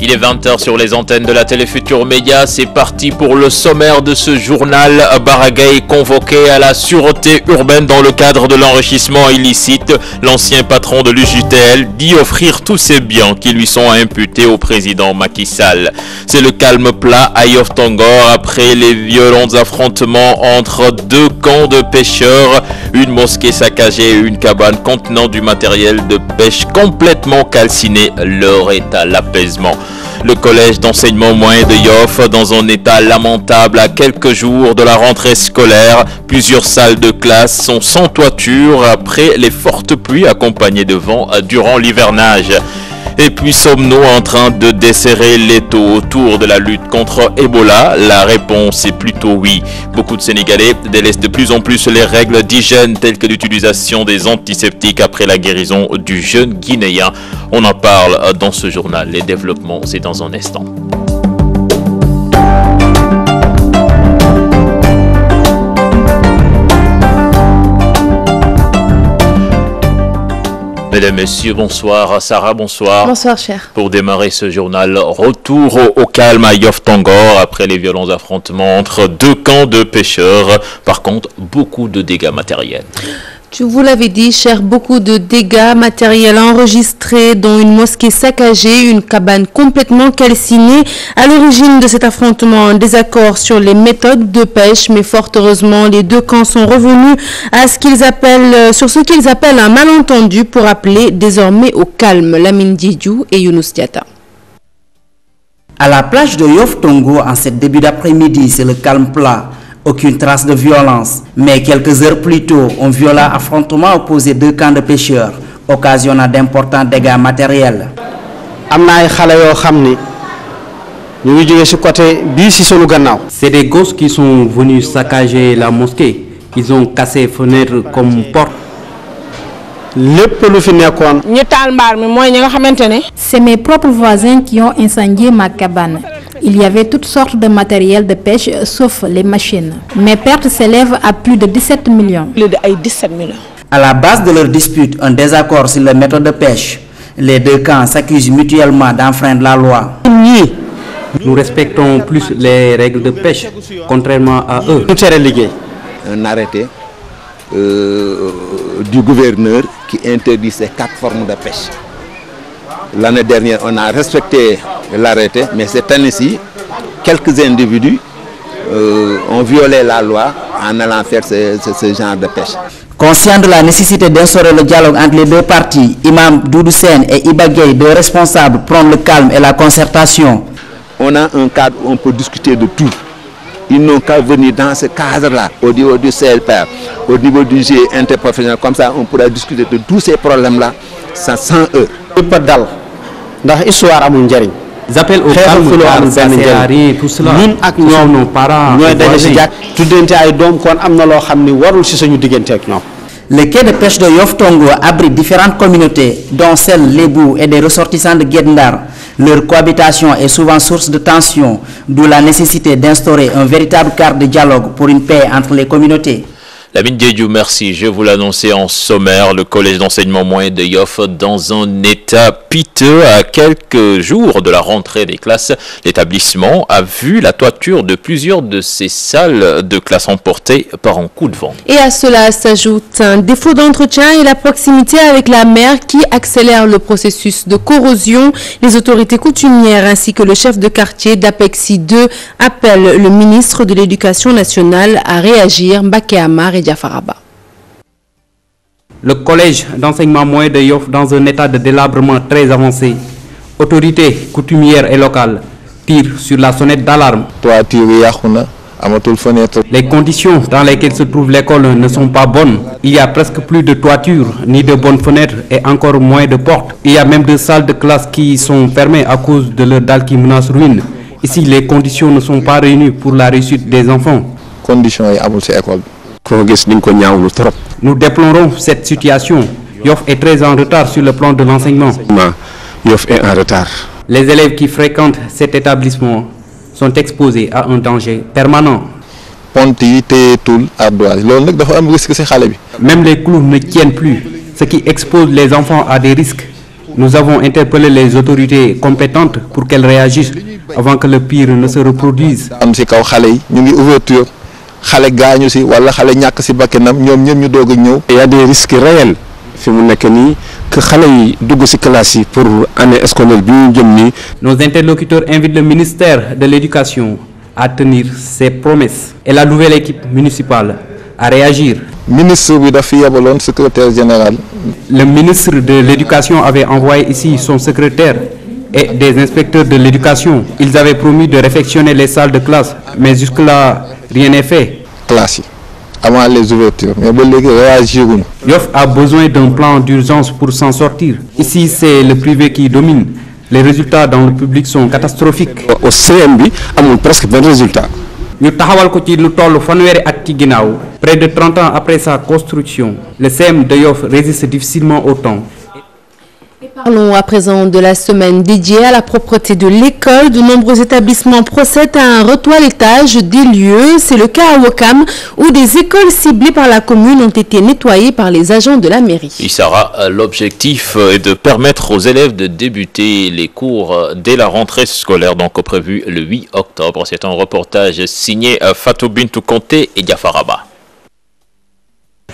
Il est 20h sur les antennes de la télé Futur Média. C'est parti pour le sommaire de ce journal. Baragay convoqué à la sûreté urbaine dans le cadre de l'enrichissement illicite. L'ancien patron de l'UJTL dit offrir tous ses biens qui lui sont imputés au président Macky Sall. C'est le calme plat à Yoff Tongor après les violents affrontements entre deux camps de pêcheurs. Une mosquée saccagée et une cabane contenant du matériel de pêche complètement calciné. L'heure est à l'apaisement. Le collège d'enseignement moyen de Yoff dans un état lamentable à quelques jours de la rentrée scolaire. Plusieurs salles de classe sont sans toiture après les fortes pluies accompagnées de vent durant l'hivernage. Et puis sommes-nous en train de desserrer l'étau autour de la lutte contre Ebola? La réponse est plutôt oui. Beaucoup de Sénégalais délaissent de plus en plus les règles d'hygiène telles que l'utilisation des antiseptiques après la guérison du jeune Guinéen. On en parle dans ce journal. Les développements, c'est dans un instant. Mesdames, Messieurs, bonsoir. Sarah, bonsoir. Bonsoir, cher. Pour démarrer ce journal, retour au calme à Yoff Tongor après les violents affrontements entre deux camps de pêcheurs. Par contre, beaucoup de dégâts matériels. Tu vous l'avez dit, cher, beaucoup de dégâts matériels enregistrés, dont une mosquée saccagée, une cabane complètement calcinée. À l'origine de cet affrontement, un désaccord sur les méthodes de pêche, mais fort heureusement, les deux camps sont revenus à sur ce qu'ils appellent un malentendu pour appeler désormais au calme. Lamine Didiou et Younous Diatta. À la plage de Yoff Tongor, en ce début d'après-midi, c'est le calme plat. Aucune trace de violence. Mais quelques heures plus tôt, un violent affrontement opposait deux camps de pêcheurs, occasionnant d'importants dégâts matériels. C'est des gosses qui sont venus saccager la mosquée. Ils ont cassé fenêtres comme portes. C'est mes propres voisins qui ont incendié ma cabane. Il y avait toutes sortes de matériel de pêche, sauf les machines. Mes pertes s'élèvent à plus de 17 millions. À la base de leur dispute, un désaccord sur la méthode de pêche. Les deux camps s'accusent mutuellement d'enfreindre la loi. Nous respectons plus les règles de pêche, contrairement à eux. Un arrêté du gouverneur qui interdit ces 4 formes de pêche. L'année dernière, on a respecté l'arrêté, mais cette année-ci, quelques individus ont violé la loi en allant faire ce genre de pêche. Conscient de la nécessité d'instaurer le dialogue entre les deux parties, Imam Doudou Sène et Iba Gueye, deux responsables, prennent le calme et la concertation. On a un cadre où on peut discuter de tout. Ils n'ont qu'à venir dans ce cadre-là, au niveau du CLPR, au niveau du GIE interprofessionnel, comme ça on pourra discuter de tous ces problèmes-là sans eux. J'appelle au calme car ça sert à rien tout cela. Nous sommes nos parents. Le quai de pêche de Yoff Tongor abrite différentes communautés, dont celle Lébou et des ressortissants de Guet-Ndar. Leur cohabitation est souvent source de tension, d'où la nécessité d'instaurer un véritable cadre de dialogue pour une paix entre les communautés. Lamine Diédiou, merci. Je vous l'annonçais en sommaire, le collège d'enseignement moyen de Yoff dans un état piteux à quelques jours de la rentrée des classes. L'établissement a vu la toiture de plusieurs de ses salles de classe emportées par un coup de vent. Et à cela s'ajoute un défaut d'entretien et la proximité avec la mer qui accélère le processus de corrosion. Les autorités coutumières ainsi que le chef de quartier d'Apexi 2 appellent le ministre de l'Éducation nationale à réagir. Mbaké Amar et Diafaraba. Le collège d'enseignement moyen de Yoff dans un état de délabrement très avancé. Autorités coutumières et locales tirent sur la sonnette d'alarme. Les conditions dans lesquelles se trouve l'école ne sont pas bonnes. Il y a presque plus de toiture, ni de bonnes fenêtres et encore moins de portes. Il y a même deux salles de classe qui sont fermées à cause de leurs dalles qui menacent ruine. Ici, les conditions ne sont pas réunies pour la réussite des enfants. Nous déplorons cette situation. Yoff est très en retard sur le plan de l'enseignement. Yoff est en retard. Les élèves qui fréquentent cet établissement sont exposés à un danger permanent. Même les clous ne tiennent plus, ce qui expose les enfants à des risques. Nous avons interpellé les autorités compétentes pour qu'elles réagissent avant que le pire ne se reproduise. Il y a des risques réels que pour année scolaire. Nos interlocuteurs invitent le ministère de l'Éducation à tenir ses promesses et la nouvelle équipe municipale à réagir. Secrétaire général. Le ministre de l'Éducation avait envoyé ici son secrétaire et des inspecteurs de l'éducation. Ils avaient promis de réfectionner les salles de classe, mais jusque-là, rien n'est fait. Classe. Avant les ouvertures, mais Yoff a besoin d'un plan d'urgence pour s'en sortir. Ici, c'est le privé qui domine. Les résultats dans le public sont catastrophiques. Au CMB, on a presque 20 résultats. Près de 30 ans après sa construction, le CM de Yoff résiste difficilement au temps. Parlons à présent de la semaine dédiée à la propreté de l'école. De nombreux établissements procèdent à un retoilettage des lieux. C'est le cas à Ouakam où des écoles ciblées par la commune ont été nettoyées par les agents de la mairie. Issara, l'objectif est de permettre aux élèves de débuter les cours dès la rentrée scolaire, donc prévue le 8 octobre. C'est un reportage signé Fatou Bintou Conté et Diafaraba.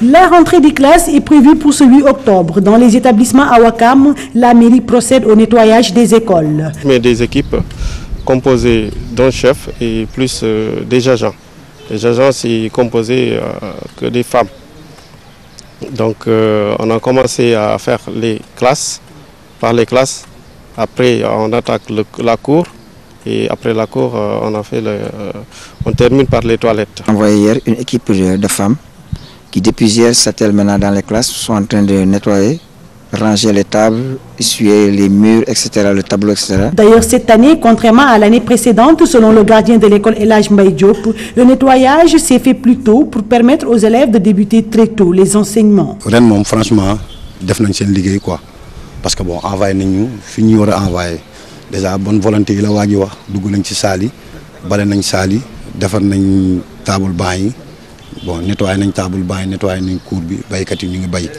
La rentrée des classes est prévue pour ce 8 octobre. Dans les établissements à Ouakam, la mairie procède au nettoyage des écoles. Mais des équipes composées d'un chef et plus des agents. Les agents, c'est composé que des femmes. Donc on a commencé à faire les classes, par les classes. Après, on attaque la cour. Et après la cour, on termine par les toilettes. On envoyé hier une équipe de femmes qui depuis hier s'attellent maintenant dans les classes, sont en train de nettoyer, ranger les tables, essuyer les murs, etc., le tableau, etc. D'ailleurs, cette année, contrairement à l'année précédente, selon le gardien de l'école El Hadj Mbaye Diop, le nettoyage s'est fait plus tôt pour permettre aux élèves de débuter très tôt les enseignements. Franchement, def nañ sen liggéey quoi, parce que bon, envoyé nañu fi ñu wara envoyer. Déjà bonne volonté la waji wax, dugg nañ ci salle yi, balé nañ salle yi, defar nañ table banc yi. Bon, nettoyer nañ table banc, nettoyer nañ cour bi, baykat yi ñu ngi bay.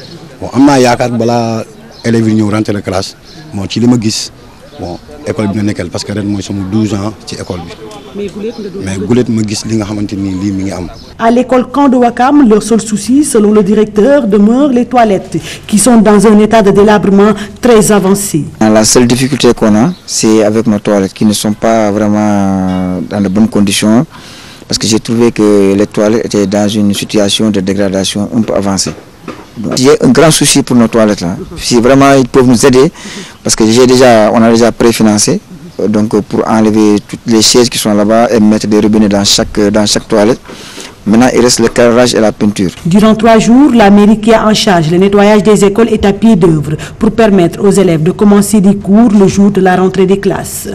Bon, amna yaakaar bala élèves yi ñëw rentrer classe, bon ci lima gis, bon école bi na nekkel parce que ren moy sama 12 ans ci école bi. Mais goulet ma gis li nga xamanteni li mi ngi am. À l'école Camp de Ouakam, leur seul souci, selon le directeur, demeure les toilettes, qui sont dans un état de délabrement très avancé. La seule difficulté qu'on a, c'est avec nos toilettes qui ne sont pas vraiment dans de bonnes conditions. Parce que j'ai trouvé que les toilettes étaient dans une situation de dégradation un peu avancée. J'ai un grand souci pour nos toilettes là. Si vraiment ils peuvent nous aider, parce que on a déjà préfinancé, donc pour enlever toutes les chaises qui sont là-bas et mettre des robinets dans chaque toilette. Maintenant, il reste le carrelage et la peinture. Durant 3 jours, la mairie qui a en charge le nettoyage des écoles est à pied d'œuvre pour permettre aux élèves de commencer des cours le jour de la rentrée des classes.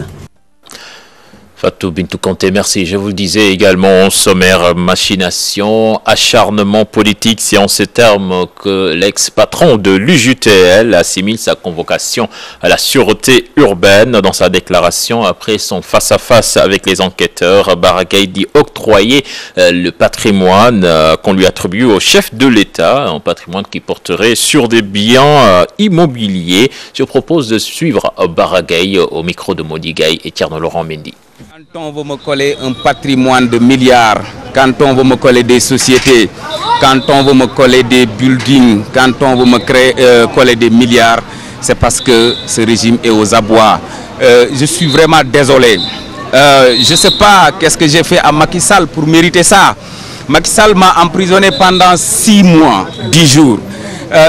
Fatou Bintou Conté, merci. Je vous le disais également, sommaire, machination, acharnement politique. C'est en ces termes que l'ex-patron de l'UJTL assimile sa convocation à la sûreté urbaine. Dans sa déclaration, après son face-à-face avec les enquêteurs, Baragaï dit octroyer le patrimoine qu'on lui attribue au chef de l'État, un patrimoine qui porterait sur des biens immobiliers. Je propose de suivre Baragaï au micro de Modigaï et Tierno Laurent Mendy. Quand on veut me coller un patrimoine de milliards, quand on veut me coller des sociétés, quand on veut me coller des buildings, quand on veut me coller des milliards, c'est parce que ce régime est aux abois. Je suis vraiment désolé. Je ne sais pas qu'est-ce que j'ai fait à Macky Sall pour mériter ça. Macky Sall m'a emprisonné pendant 6 mois, 10 jours.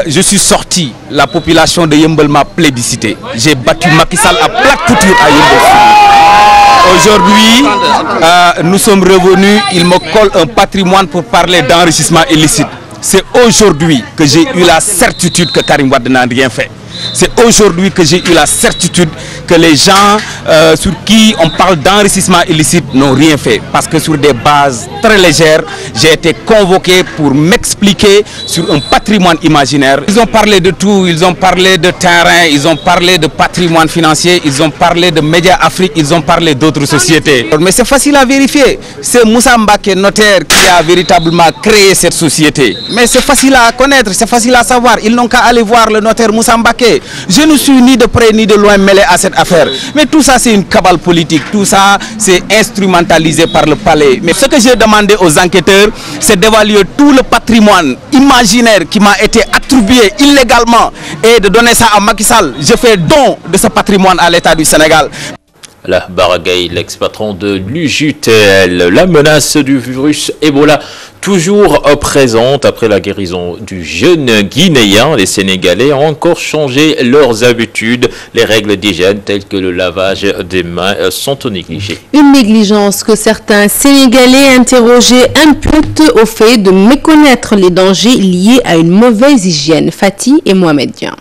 Je suis sorti, la population de Yeumbeul m'a plébiscité. J'ai battu Macky Sall à plat couture à Yeumbeul. Aujourd'hui, nous sommes revenus, il me colle un patrimoine pour parler d'enrichissement illicite. C'est aujourd'hui que j'ai eu la certitude que Karim Wade n'a rien fait. C'est aujourd'hui que j'ai eu la certitude que les gens sur qui on parle d'enrichissement illicite n'ont rien fait. Parce que sur des bases très légères, j'ai été convoqué pour m'expliquer sur un patrimoine imaginaire. Ils ont parlé de tout, ils ont parlé de terrain, ils ont parlé de patrimoine financier, ils ont parlé de Média Afrique, ils ont parlé d'autres sociétés. Mais c'est facile à vérifier. C'est Moussa Mbaké, notaire, qui a véritablement créé cette société. Mais c'est facile à connaître, c'est facile à savoir. Ils n'ont qu'à aller voir le notaire Moussa Mbaké. passé. Je ne suis ni de près ni de loin mêlé à cette affaire. Mais tout ça, c'est une cabale politique. Tout ça, c'est instrumentalisé par le palais. Mais ce que j'ai demandé aux enquêteurs, c'est d'évaluer tout le patrimoine imaginaire qui m'a été attribué illégalement et de donner ça à Macky Sall. Je fais don de ce patrimoine à l'État du Sénégal. La Baragaï, l'ex-patron de l'UJTL, la menace du virus Ebola toujours présente après la guérison du jeune Guinéen. Les Sénégalais ont encore changé leurs habitudes. Les règles d'hygiène telles que le lavage des mains sont négligées. Une négligence que certains Sénégalais interrogés imputent au fait de méconnaître les dangers liés à une mauvaise hygiène. Fatih et Mohamed Dian.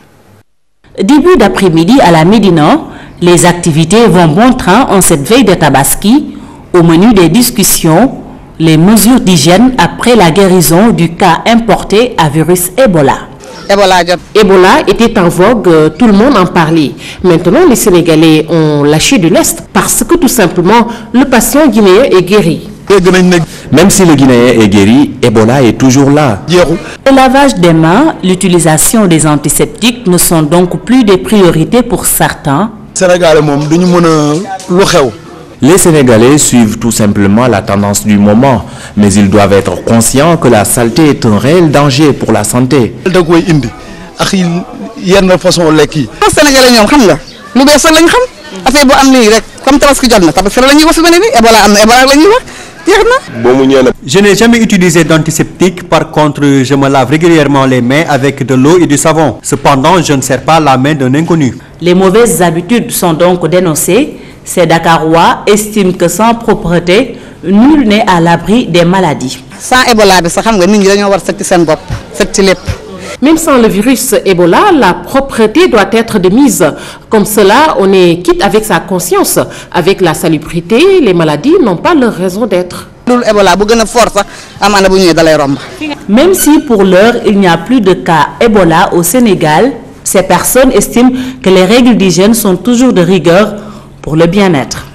Début d'après-midi à la Médina, les activités vont bon train en cette veille de Tabaski. Au menu des discussions, les mesures d'hygiène après la guérison du cas importé à virus Ebola. Ebola était en vogue, tout le monde en parlait. Maintenant, les Sénégalais ont lâché de l'Est parce que tout simplement, le patient guinéen est guéri. Même si le Guinéen est guéri, Ebola est toujours là. Le lavage des mains, l'utilisation des antiseptiques ne sont donc plus des priorités pour certains. Les Sénégalais suivent tout simplement la tendance du moment, mais ils doivent être conscients que la saleté est un réel danger pour la santé. Je n'ai jamais utilisé d'antiseptique, par contre je me lave régulièrement les mains avec de l'eau et du savon. Cependant, je ne serre pas la main d'un inconnu. Les mauvaises habitudes sont donc dénoncées. Ces Dakarois estiment que sans propreté, nul n'est à l'abri des maladies. Même sans le virus Ebola, la propreté doit être de mise. Comme cela, on est quitte avec sa conscience. Avec la salubrité, les maladies n'ont pas leur raison d'être. Même si pour l'heure, il n'y a plus de cas Ebola au Sénégal, ces personnes estiment que les règles d'hygiène sont toujours de rigueur pour le bien-être.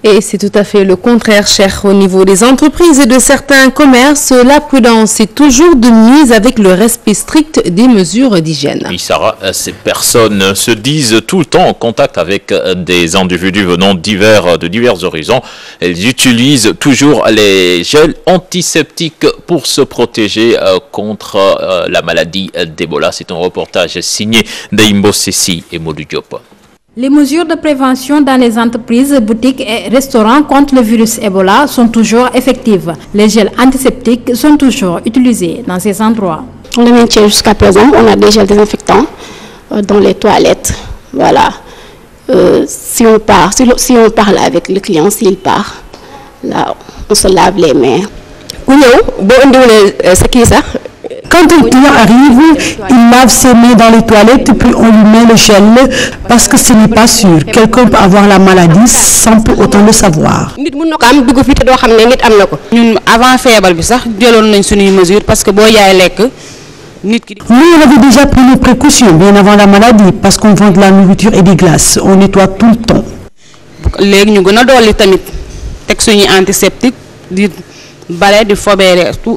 Et c'est tout à fait le contraire, cher. Au niveau des entreprises et de certains commerces, la prudence est toujours de mise avec le respect strict des mesures d'hygiène. Oui, Sarah, ces personnes se disent tout le temps en contact avec des individus venant de divers horizons. Elles utilisent toujours les gels antiseptiques pour se protéger contre la maladie d'Ebola. C'est un reportage signé d'Aimbo Sessi et Modou Diop. Les mesures de prévention dans les entreprises, boutiques et restaurants contre le virus Ebola sont toujours effectives. Les gels antiseptiques sont toujours utilisés dans ces endroits. On le maintient jusqu'à présent. On a des gels désinfectants dans les toilettes. Voilà. Si on parle avec le client, s'il part, là, on se lave les mains. Quand un client arrive, il lave ses mains dans les toilettes puis on lui met le gel parce que ce n'est pas sûr. Quelqu'un peut avoir la maladie sans pour autant le savoir. Nous, on avait déjà pris nos précautions bien avant la maladie parce qu'on vend de la nourriture et des glaces. On nettoie tout le temps.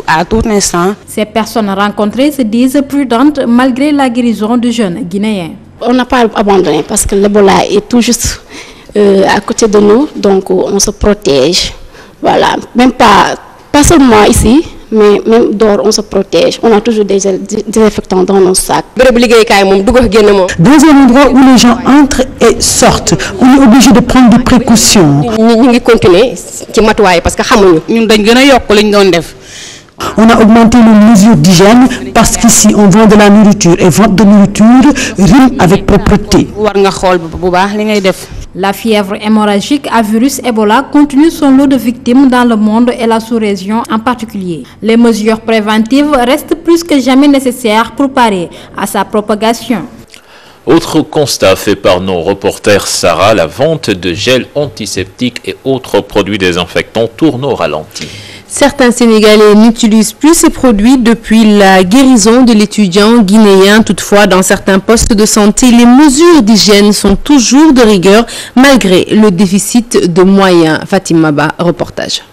À tout instant. Ces personnes rencontrées se disent prudentes malgré la guérison du jeune Guinéen. On n'a pas abandonné parce que l'Ebola est tout juste à côté de nous, donc on se protège. Voilà, même pas seulement ici, mais même dehors on se protège. On a toujours des désinfectants dans nos sacs. Dans un endroit où les gens entrent et sortent, on est obligé de prendre des précautions. On a augmenté nos mesures d'hygiène parce qu'ici on vend de la nourriture et vente de nourriture rime avec propreté. La fièvre hémorragique à virus Ebola continue son lot de victimes dans le monde et la sous-région en particulier. Les mesures préventives restent plus que jamais nécessaires pour parer à sa propagation. Autre constat fait par nos reporters Sarah, la vente de gel antiseptique et autres produits désinfectants tourne au ralenti. Certains Sénégalais n'utilisent plus ces produits depuis la guérison de l'étudiant guinéen. Toutefois, dans certains postes de santé, les mesures d'hygiène sont toujours de rigueur malgré le déficit de moyens. Fatima Ba, reportage.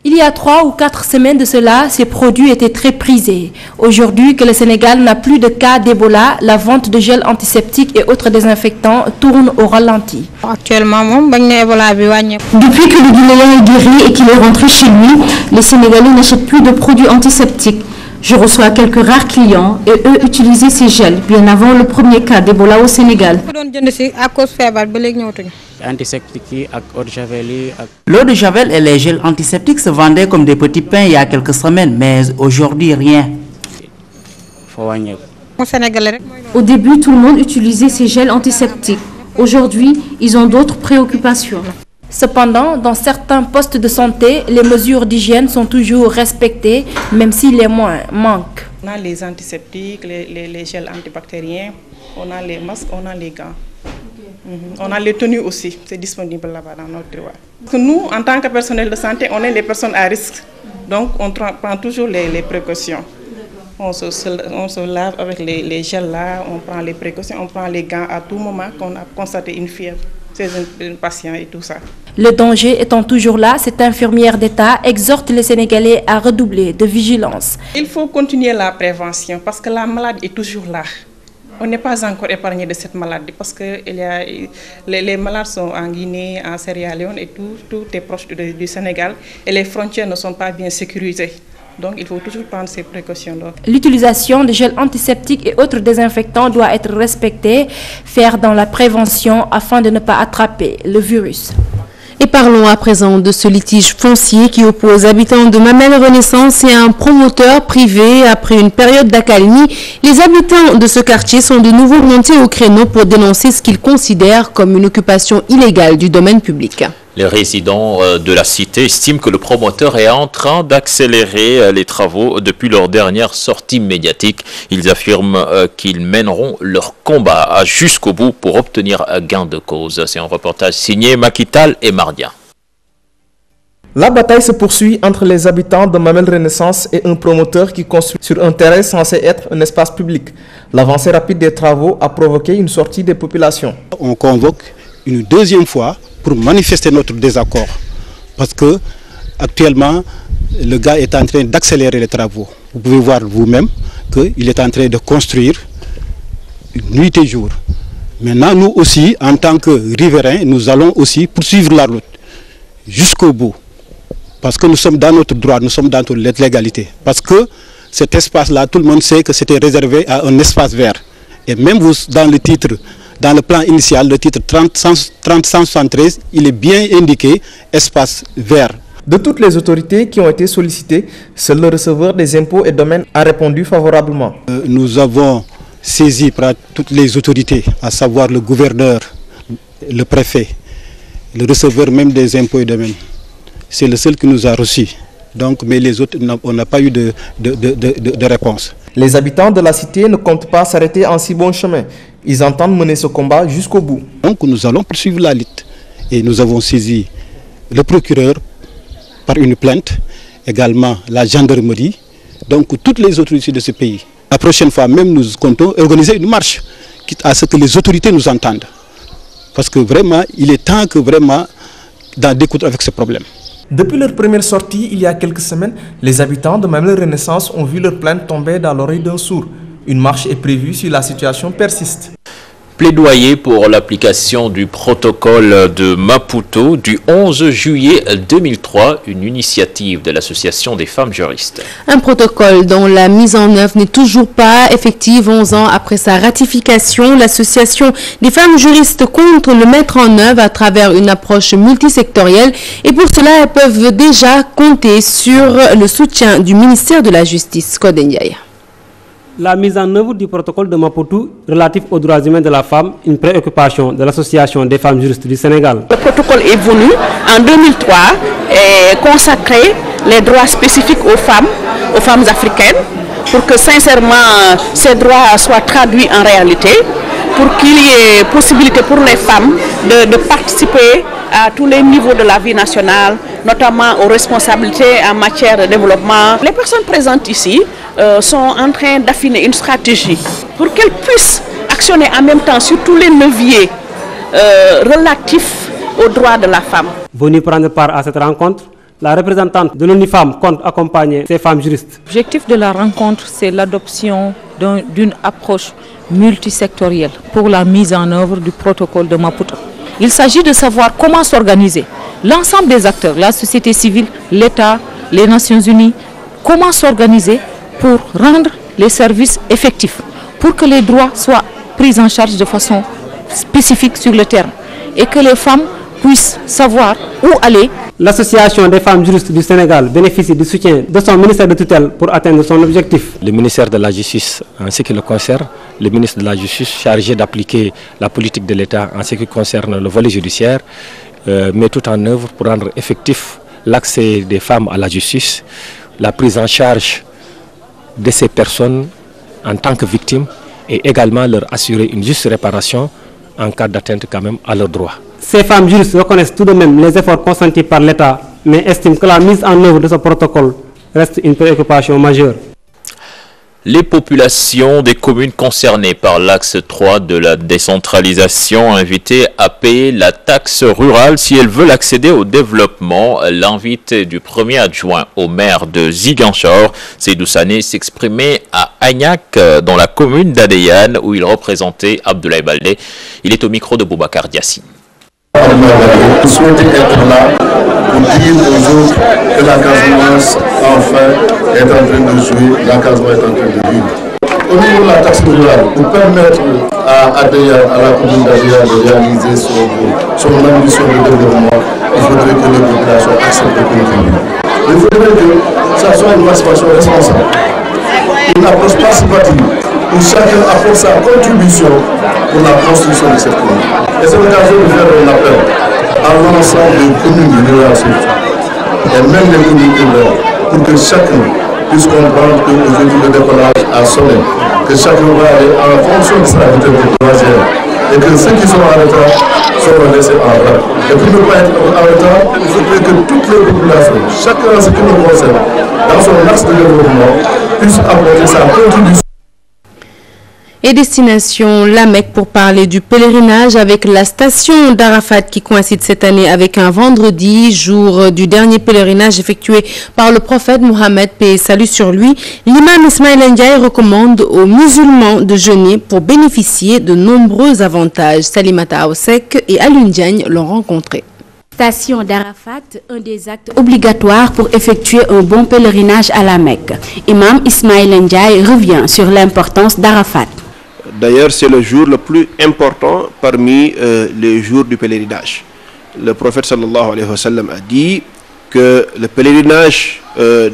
Il y a 3 ou 4 semaines de cela, ces produits étaient très prisés. Aujourd'hui que le Sénégal n'a plus de cas d'Ebola, la vente de gel antiseptique et autres désinfectants tourne au ralenti. Actuellement, depuis que le Guinéen est guéri et qu'il est rentré chez lui, les Sénégalais n'achètent plus de produits antiseptiques. Je reçois quelques rares clients et eux utilisaient ces gels bien avant le premier cas d'Ebola au Sénégal. L'eau de javel et les gels antiseptiques se vendaient comme des petits pains il y a quelques semaines, mais aujourd'hui rien. Au début, tout le monde utilisait ces gels antiseptiques. Aujourd'hui, ils ont d'autres préoccupations. Cependant, dans certains postes de santé, les mesures d'hygiène sont toujours respectées, même si les moyens manquent. On a les antiseptiques, les gels antibactériens, on a les masques, on a les gants. On a les tenues aussi, c'est disponible là-bas dans notre tiroir. Nous, en tant que personnel de santé, on est les personnes à risque. Donc, on prend toujours les précautions. On se lave avec les gels là, on prend les précautions, on prend les gants à tout moment qu'on a constaté une fièvre chez un patient et tout ça. Le danger étant toujours là, cette infirmière d'État exhorte les Sénégalais à redoubler de vigilance. Il faut continuer la prévention parce que la maladie est toujours là. On n'est pas encore épargné de cette maladie parce que les malades sont en Guinée, en Sierra Leone et tout est proche du Sénégal et les frontières ne sont pas bien sécurisées. Donc il faut toujours prendre ces précautions-là. L'utilisation de gels antiseptiques et autres désinfectants doit être respectée, faire dans la prévention afin de ne pas attraper le virus. Et parlons à présent de ce litige foncier qui oppose habitants de Mamelles Renaissance et un promoteur privé. Après une période d'accalmie, les habitants de ce quartier sont de nouveau montés au créneau pour dénoncer ce qu'ils considèrent comme une occupation illégale du domaine public. Les résidents de la cité estiment que le promoteur est en train d'accélérer les travaux depuis leur dernière sortie médiatique. Ils affirment qu'ils mèneront leur combat jusqu'au bout pour obtenir gain de cause. C'est un reportage signé Makital et Mardia. La bataille se poursuit entre les habitants de Mamelles Renaissance et un promoteur qui construit sur un terrain censé être un espace public. L'avancée rapide des travaux a provoqué une sortie des populations. On convoque une deuxième fois pour manifester notre désaccord. Parce que actuellement, le gars est en train d'accélérer les travaux. Vous pouvez voir vous-même qu'il est en train de construire nuit et jour. Maintenant, nous aussi, en tant que riverains, nous allons aussi poursuivre la route jusqu'au bout. Parce que nous sommes dans notre droit, nous sommes dans notre légalité. Parce que cet espace-là, tout le monde sait que c'était réservé à un espace vert. Et même vous, dans le titre, dans le plan initial, le titre 3073, il est bien indiqué espace vert. De toutes les autorités qui ont été sollicitées, seul le receveur des impôts et domaines a répondu favorablement. Nous avons saisi par toutes les autorités, à savoir le gouverneur, le préfet, le receveur même des impôts et domaines. C'est le seul qui nous a reçus. Donc, mais les autres, on n'a pas eu de réponse. Les habitants de la cité ne comptent pas s'arrêter en si bon chemin. Ils entendent mener ce combat jusqu'au bout. Donc nous allons poursuivre la lutte. Et nous avons saisi le procureur par une plainte, également la gendarmerie, donc toutes les autorités de ce pays. La prochaine fois même, nous comptons organiser une marche, quitte à ce que les autorités nous entendent. Parce que vraiment, il est temps que vraiment d'en découdre avec ce problème. Depuis leur première sortie, il y a quelques semaines, les habitants de Mamelles Renaissance ont vu leur plainte tomber dans l'oreille d'un sourd. Une marche est prévue si la situation persiste. Plaidoyer pour l'application du protocole de Maputo du 11 juillet 2003, une initiative de l'Association des femmes juristes. Un protocole dont la mise en œuvre n'est toujours pas effective 11 ans après sa ratification. L'Association des femmes juristes compte le mettre en œuvre à travers une approche multisectorielle et pour cela, elles peuvent déjà compter sur le soutien du ministère de la Justice. Kodenyaï. La mise en œuvre du protocole de Maputo relatif aux droits humains de la femme, une préoccupation de l'Association des femmes juristes du Sénégal. Le protocole est venu en 2003 et consacrer les droits spécifiques aux femmes africaines, pour que sincèrement ces droits soient traduits en réalité, pour qu'il y ait possibilité pour les femmes de participer à tous les niveaux de la vie nationale, notamment aux responsabilités en matière de développement. Les personnes présentes ici sont en train d'affiner une stratégie pour qu'elles puissent actionner en même temps sur tous les leviers relatifs aux droits de la femme. Venu prendre part à cette rencontre, La représentante de l'ONU Femmes compte accompagner ces femmes juristes. L'objectif de la rencontre, c'est l'adoption d'une approche multisectorielle pour la mise en œuvre du protocole de Maputo. Il s'agit de savoir comment s'organiser. L'ensemble des acteurs, la société civile, l'État, les Nations Unies, comment s'organiser pour rendre les services effectifs, pour que les droits soient pris en charge de façon spécifique sur le terrain et que les femmes puissent savoir où aller. L'Association des femmes juristes du Sénégal bénéficie du soutien de son ministère de tutelle pour atteindre son objectif. Le ministère de la Justice, en ce qui le concerne, le ministre de la Justice chargé d'appliquer la politique de l'État en ce qui concerne le volet judiciaire, met tout en œuvre pour rendre effectif l'accès des femmes à la justice, la prise en charge de ces personnes en tant que victimes et également leur assurer une juste réparation en cas d'atteinte quand même à leurs droits. Ces femmes juristes reconnaissent tout de même les efforts consentis par l'État, mais estiment que la mise en œuvre de ce protocole reste une préoccupation majeure. Les populations des communes concernées par l'axe 3 de la décentralisation invitées à payer la taxe rurale si elles veulent accéder au développement. L'invite du premier adjoint au maire de Ziguinchor, Seydou Sané, s'exprimait à Agnac dans la commune d'Adéane où il représentait Abdoulaye Baldé. Il est au micro de Boubacar Diassi. Vous souhaitez être là pour dire aux autres que la Casamance, enfin, est en train de jouer, la Casamance est en train de vivre. Au niveau de la taxe rurale, pour permettre à la commune d'Adéane de réaliser son ambition de développement, il faudrait que les populations acceptent de contribuer. Il faudrait que ça soit une participation responsable, une approche participative, où chacun apporte sa contribution pour la construction de cette commune. Et c'est l'occasion de faire un appel à l'ensemble des communes rurales et même les communes urbaines pour que chacun puisse comprendre qu'aujourd'hui le décollage a sonné, que chacun va aller en fonction de sa vitesse croisière et que ceux qui sont en retard seront laissés en retard. Et pour ne pas être en retard, il faudrait que toutes les populations, chacun ce qui le concerne, dans son axe de développement, puisse apporter sa contribution. Et destination La Mecque pour parler du pèlerinage avec la station d'Arafat qui coïncide cette année avec un vendredi, jour du dernier pèlerinage effectué par le prophète Mohammed, paix et salut sur lui. L'imam Ismaïla Ndiaye recommande aux musulmans de jeûner pour bénéficier de nombreux avantages. Salimata Aoussek et Alioune Diagne l'ont rencontré. Station d'Arafat, un des actes obligatoires pour effectuer un bon pèlerinage à la Mecque. Imam Ismaïla Ndiaye revient sur l'importance d'Arafat. D'ailleurs, c'est le jour le plus important parmi les jours du pèlerinage. Le prophète sallallahu alayhi wa sallam a dit que le pèlerinage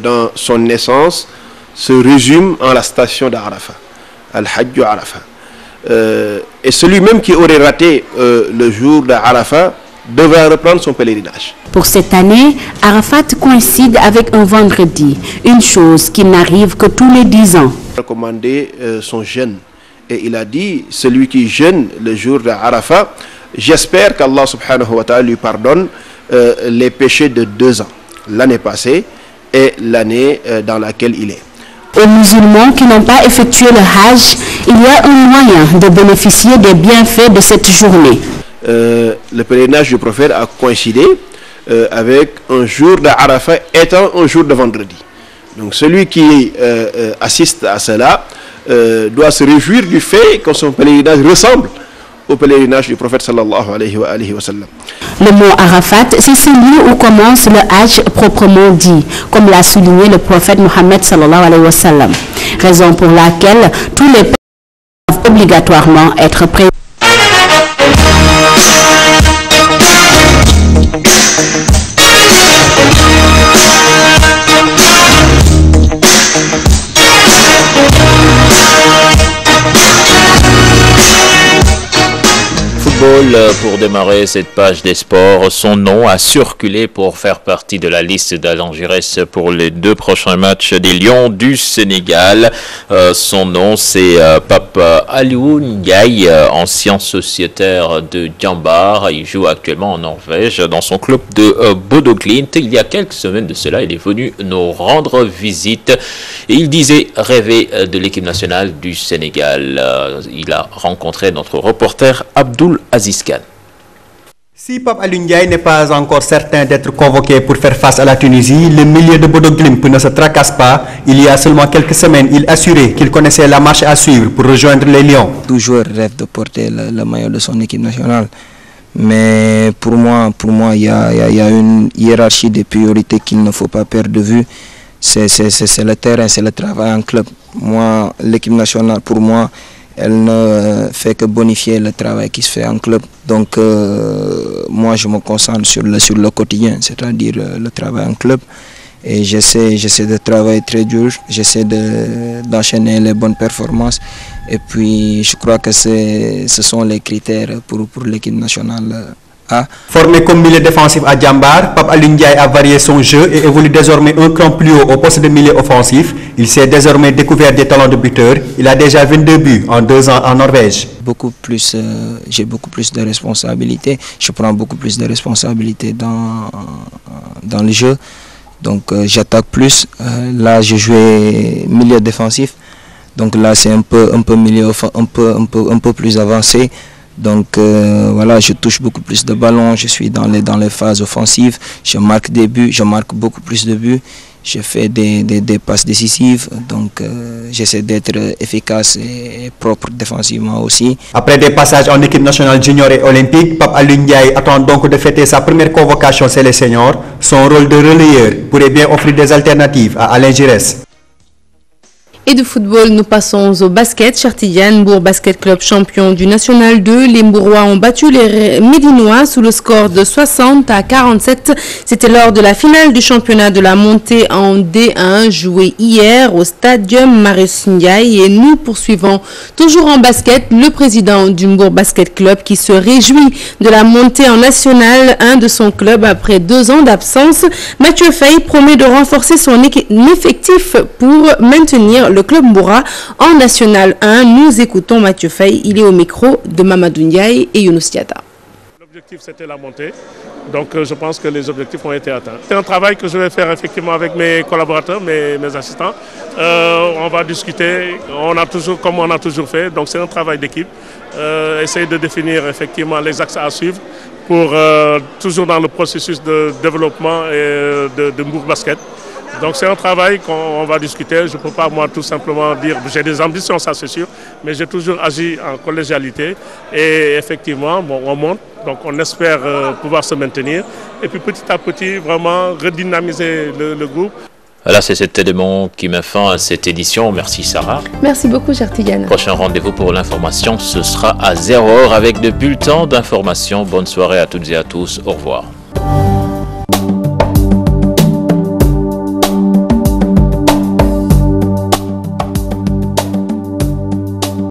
dans son essence se résume en la station d'Arafat, Al-Hajj Arafat. Et celui même qui aurait raté le jour d'Arafat devra reprendre son pèlerinage. Pour cette année, Arafat coïncide avec un vendredi, une chose qui n'arrive que tous les 10 ans. Il a recommandé son jeûne. Et il a dit, celui qui jeûne le jour d'Arafat, j'espère qu'Allah subhanahu wa ta'ala lui pardonne les péchés de 2 ans, l'année passée et l'année dans laquelle il est. Aux musulmans qui n'ont pas effectué le Hajj, il y a un moyen de bénéficier des bienfaits de cette journée. Le pèlerinage du prophète a coïncidé avec un jour d'Arafat étant un jour de vendredi. Donc celui qui assiste à cela doit se réjouir du fait que son pèlerinage ressemble au pèlerinage du prophète sallallahu alayhi wa sallam. Le mot Arafat, c'est celui où commence le Hajj proprement dit, comme l'a souligné le prophète Mohammed sallallahu alayhi wa sallam. Raison pour laquelle tous les pèlerins doivent obligatoirement être présents. Pour démarrer cette page des sports, son nom a circulé pour faire partie de la liste d'Alain Giresse pour les 2 prochains matchs des Lions du Sénégal. Son nom c'est Pape Alioune Ndiaye, ancien sociétaire de Diambar. Il joue actuellement en Norvège dans son club de Bodo Glimt. Il y a quelques semaines de cela, il est venu nous rendre visite et il disait rêver de l'équipe nationale du Sénégal. Il a rencontré notre reporter Abdoul Aziz Khan. Si Pape Alioune Ndiaye n'est pas encore certain d'être convoqué pour faire face à la Tunisie, le milieu de Bodo Glimt ne se tracasse pas. Il y a seulement quelques semaines, il assurait qu'il connaissait la marche à suivre pour rejoindre les Lions. Tout joueur rêve de porter le maillot de son équipe nationale. Mais pour moi, il y a une hiérarchie des priorités qu'il ne faut pas perdre de vue. C'est le terrain, c'est le travail en club. Moi, l'équipe nationale, pour moi, elle ne fait que bonifier le travail qui se fait en club. Donc moi je me concentre sur le quotidien, c'est-à-dire le travail en club. Et j'essaie de travailler très dur, j'essaie d'enchaîner les bonnes performances. Et puis je crois que ce sont les critères pour l'équipe nationale. Formé comme milieu défensif à Djambar, Pape Alioune Ndiaye a varié son jeu et évolue désormais un cran plus haut au poste de milieu offensif. Il s'est désormais découvert des talents de buteur. Il a déjà 22 buts en 2 ans en Norvège. J'ai beaucoup plus de responsabilités. Je prends beaucoup plus de responsabilités dans le jeu. Donc j'attaque plus. Là, je jouais milieu défensif. Donc là, c'est un peu milieu, un peu plus avancé. Donc voilà, je touche beaucoup plus de ballons, je suis dans les phases offensives, je marque des buts, je marque beaucoup plus de buts, je fais des passes décisives, donc j'essaie d'être efficace et propre défensivement aussi. Après des passages en équipe nationale junior et olympique, Pape Alioune Ndiaye attend donc de fêter sa première convocation chez les seniors. Son rôle de relayeur pourrait bien offrir des alternatives à Alain Giresse. Et de football, nous passons au basket. Chartidiane, Mbour Basket Club champion du National 2. Les Mbourois ont battu les Médinois sous le score de 60-47. C'était lors de la finale du championnat de la montée en D1 jouée hier au Stadium Marius Ndiaye. Et nous poursuivons toujours en basket le président du Mbour Basket Club qui se réjouit de la montée en National 1 de son club après 2 ans d'absence. Mathieu Faye promet de renforcer son effectif pour maintenir le club Mboura en National 1. Nous écoutons Mathieu Faye, il est au micro de Mamadou Ndiaye et Younous Diatta. L'objectif c'était la montée, donc je pense que les objectifs ont été atteints. C'est un travail que je vais faire effectivement avec mes collaborateurs, mes assistants. On va discuter, comme on a toujours fait, donc c'est un travail d'équipe. Essayer de définir effectivement les axes à suivre pour toujours dans le processus de développement et de Mbour Basket. Donc c'est un travail qu'on va discuter. Je ne peux pas moi tout simplement dire, j'ai des ambitions, ça c'est sûr, mais j'ai toujours agi en collégialité et effectivement, bon, on monte, donc on espère pouvoir se maintenir et puis petit à petit vraiment redynamiser le groupe. Voilà, c'est cet élément qui met fin à cette édition. Merci Sarah. Merci beaucoup, Chartidiane. Prochain rendez-vous pour l'information, ce sera à 0h avec de bulletins d'information. Bonne soirée à toutes et à tous. Au revoir.